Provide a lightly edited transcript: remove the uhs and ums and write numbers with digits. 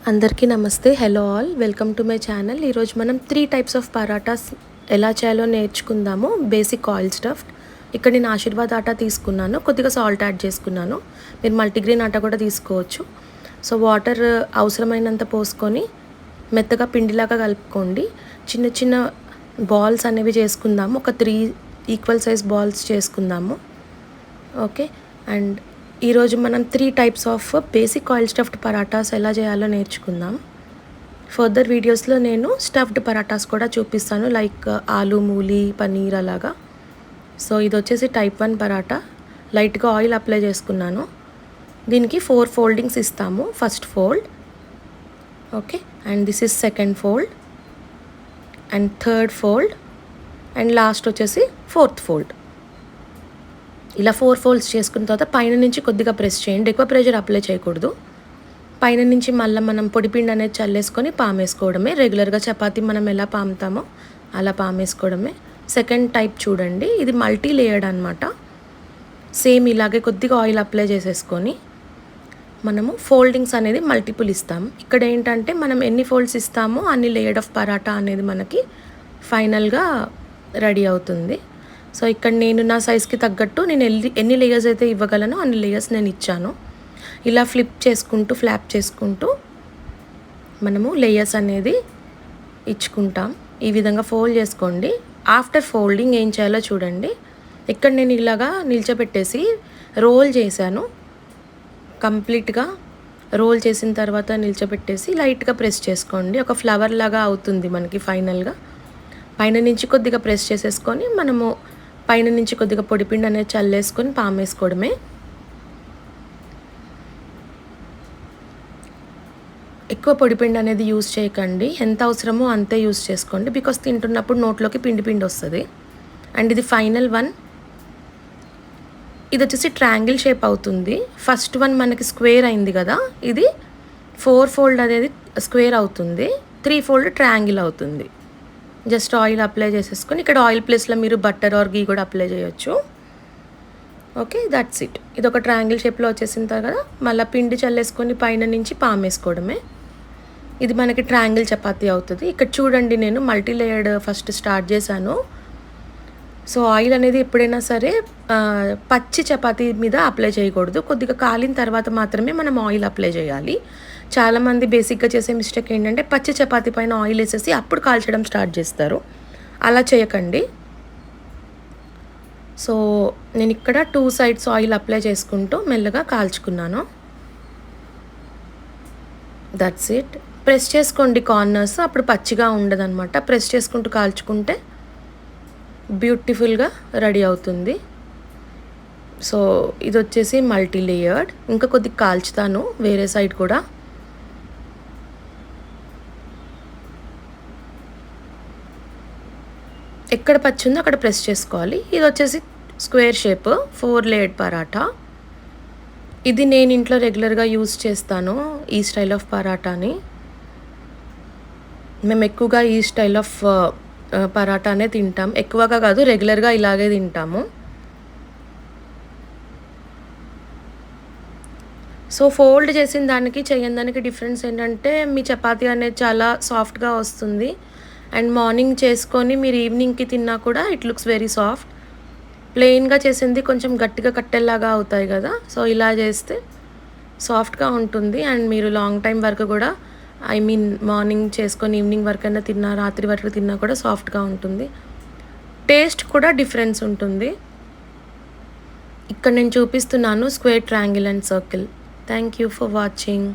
అందరికీ నమస్తే. Hello all, welcome to my channel. ఈరోజు మనం 3 టైప్స్ ఆఫ్ పరాటాస్ ఎలా చేయాలో నేర్చుకుందాము. Basic oil stuffed. ఇక్కడ నేను ఆశీర్వాద్ ఆటా తీసుకున్నాను, కొద్దిగా సాల్ట్ యాడ్ చేసుకున్నాను. మీరు మల్టీగ్రెయిన్ ఆటా కూడా తీసుకోవచ్చు. సో వాటర్ అవసరమైనంత పోసుకొని మెత్తగా పిండిలాగా కలుపుకోండి. చిన్న చిన్న బాల్స్ అనేవి చేసుకుందాము. ఒక 3 ఈక్వల్ సైజ్ బాల్స్ చేసుకుందాము. ఓకే. అండ్ ఈరోజు మనం 3 types of basic oil stuffed parathas ఎలా చేయాలో నేర్చుకుందాం. ఫర్దర్ వీడియోస్లో నేను స్టఫ్డ్ పరాటాస్ కూడా చూపిస్తాను, లైక్ ఆలు మూలి పన్నీర్ అలాగా. సో ఇది వచ్చేసి టైప్ 1 పరాటా. లైట్గా ఆయిల్ అప్లై చేసుకున్నాను. దీనికి 4 ఫోల్డింగ్స్ ఇస్తాము. First fold, okay, and this is second fold, and third fold, and last వచ్చేసి 4th ఫోల్డ్. ఇలా 4 ఫోల్డ్స్ చేసుకున్న తర్వాత పైన నుంచి కొద్దిగా ప్రెస్ చేయండి. ఎక్కువ ప్రెషర్ అప్లై చేయకూడదు. పైన నుంచి మళ్ళీ మనం పొడిపిండి అనేది చల్లేసుకొని పామేసుకోవడమే. రెగ్యులర్గా చపాతీ మనం ఎలా పాముతామో అలా పామేసుకోవడమే. సెకండ్ టైప్ చూడండి, ఇది మల్టీ లేయర్డ్ అనమాట. సేమ్ ఇలాగే కొద్దిగా ఆయిల్ అప్లై చేసేసుకొని మనము ఫోల్డింగ్స్ అనేది మల్టిపుల్ ఇస్తాము. ఇక్కడ ఏంటంటే మనం ఎన్ని ఫోల్డ్స్ ఇస్తామో అన్ని లేయర్డ్ ఆఫ్ పరాటా అనేది మనకి ఫైనల్గా రెడీ అవుతుంది. సో ఇక్కడ నేను నా సైజ్కి తగ్గట్టు నేను ఎన్ని లేయర్స్ అయితే ఇవ్వగలనో అన్ని లేయర్స్ నేను ఇచ్చాను. ఇలా ఫ్లాప్ చేసుకుంటూ మనము లేయర్స్ అనేది ఇచ్చుకుంటాం. ఈ విధంగా ఫోల్డ్ చేసుకోండి. ఆఫ్టర్ ఫోల్డింగ్ ఏం చేయాలో చూడండి. ఇక్కడ నేను ఇలాగా నిల్చోబెట్టేసి రోల్ చేశాను. కంప్లీట్గా రోల్ చేసిన తర్వాత నిల్చోబెట్టేసి లైట్గా ప్రెస్ చేసుకోండి. ఒక ఫ్లవర్ లాగా అవుతుంది మనకి ఫైనల్గా. పైన నుంచి కొద్దిగా ప్రెస్ చేసేసుకొని మనము పైన నుంచి కొద్దిగా పొడిపిండి అనేది చల్లేసుకొని పామేసుకోవడమే. ఎక్కువ పొడిపిండి అనేది యూజ్ చేయకండి. ఎంత అవసరమో అంతే యూజ్ చేసుకోండి, బికాస్ తింటున్నప్పుడు నోట్లోకి పిండి వస్తుంది. అండ్ ఇది ఫైనల్ వన్. ఇది వచ్చేసి ట్రయాంగిల్ షేప్ అవుతుంది. ఫస్ట్ వన్ మనకి స్క్వేర్ అయింది కదా, ఇది 4 ఫోల్డ్ అనేది స్క్వేర్ అవుతుంది, 3 ఫోల్డ్ ట్రయాంగిల్ అవుతుంది. జస్ట్ ఆయిల్ అప్లై చేసేసుకొని ఇక్కడ ఆయిల్ ప్లేస్లో మీరు బటర్ ఆర్ గీ కూడా అప్లై చేయొచ్చు. Okay, that's it. ఇది ఒక ట్రయాంగిల్ షేప్లో వచ్చేసిన తర్వాత మళ్ళీ పిండి చల్లేసుకొని పైన నుంచి పామేసుకోవడమే. ఇది మనకి ట్రయాంగిల్ చపాతీ అవుతుంది. ఇక్కడ చూడండి, నేను మల్టీ లేయర్డ్ ఫస్ట్ స్టార్ట్ చేశాను. సో ఆయిల్ అనేది ఎప్పుడైనా సరే పచ్చి చపాతీ మీద అప్లై చేయకూడదు. కొద్దిగా కాలిన తర్వాత మాత్రమే మనం ఆయిల్ అప్లై చేయాలి. చాలామంది బేసిక్గా చేసే మిస్టేక్ ఏంటంటే పచ్చి చపాతీ పైన ఆయిల్ వేసేసి అప్పుడు కాల్చడం స్టార్ట్ చేస్తారు. అలా చేయకండి. సో నేను ఇక్కడ 2 సైడ్స్ ఆయిల్ అప్లై చేసుకుంటూ మెల్లగా కాల్చుకున్నాను. That's it. ప్రెస్ చేసుకోండి కార్నర్స్, అప్పుడు పచ్చిగా ఉండదన్నమాట. ప్రెస్ చేసుకుంటూ కాల్చుకుంటే బ్యూటిఫుల్గా రెడీ అవుతుంది. సో ఇది వచ్చేసి మల్టీ లేయర్డ్. ఇంకా కొద్దిగా కాల్చుతాను వేరే సైడ్ కూడా. ఎక్కడ పచ్చి ఉందో అక్కడ ప్రెస్ చేసుకోవాలి. ఇది వచ్చేసి స్క్వేర్ షేప్ 4 లేయర్డ్ పరాటా. ఇది నేను ఇంట్లో రెగ్యులర్గా యూజ్ చేస్తాను, ఈ స్టైల్ ఆఫ్ పరాటాని. మేము ఎక్కువగా ఈ స్టైల్ ఆఫ్ పరాటానే తింటాం. ఎక్కువగా కాదు, రెగ్యులర్గా ఇలాగే తింటాము. సో ఫోల్డ్ చేసిన దానికి చేయని దానికి డిఫరెన్స్ ఏంటంటే మీ చపాతీ అనేది చాలా సాఫ్ట్గా వస్తుంది. అండ్ మార్నింగ్ చేసుకొని మీరు ఈవినింగ్కి తిన్నా కూడా ఇట్ లుక్స్ వెరీ సాఫ్ట్. ప్లెయిన్గా చేసింది కొంచెం గట్టిగా కట్టెల్లాగా అవుతాయి కదా, సో ఇలా చేస్తే సాఫ్ట్గా ఉంటుంది. అండ్ మీరు లాంగ్ టైం వరకు కూడా, మార్నింగ్ చేసుకొని ఈవినింగ్ వరకు అయినా తిన్నా, రాత్రి వరకు తిన్నా కూడా సాఫ్ట్గా ఉంటుంది. టేస్ట్ కూడా డిఫరెన్స్ ఉంటుంది. ఇక్కడ నేను చూపిస్తున్నాను square, triangle and circle. Thank you for watching.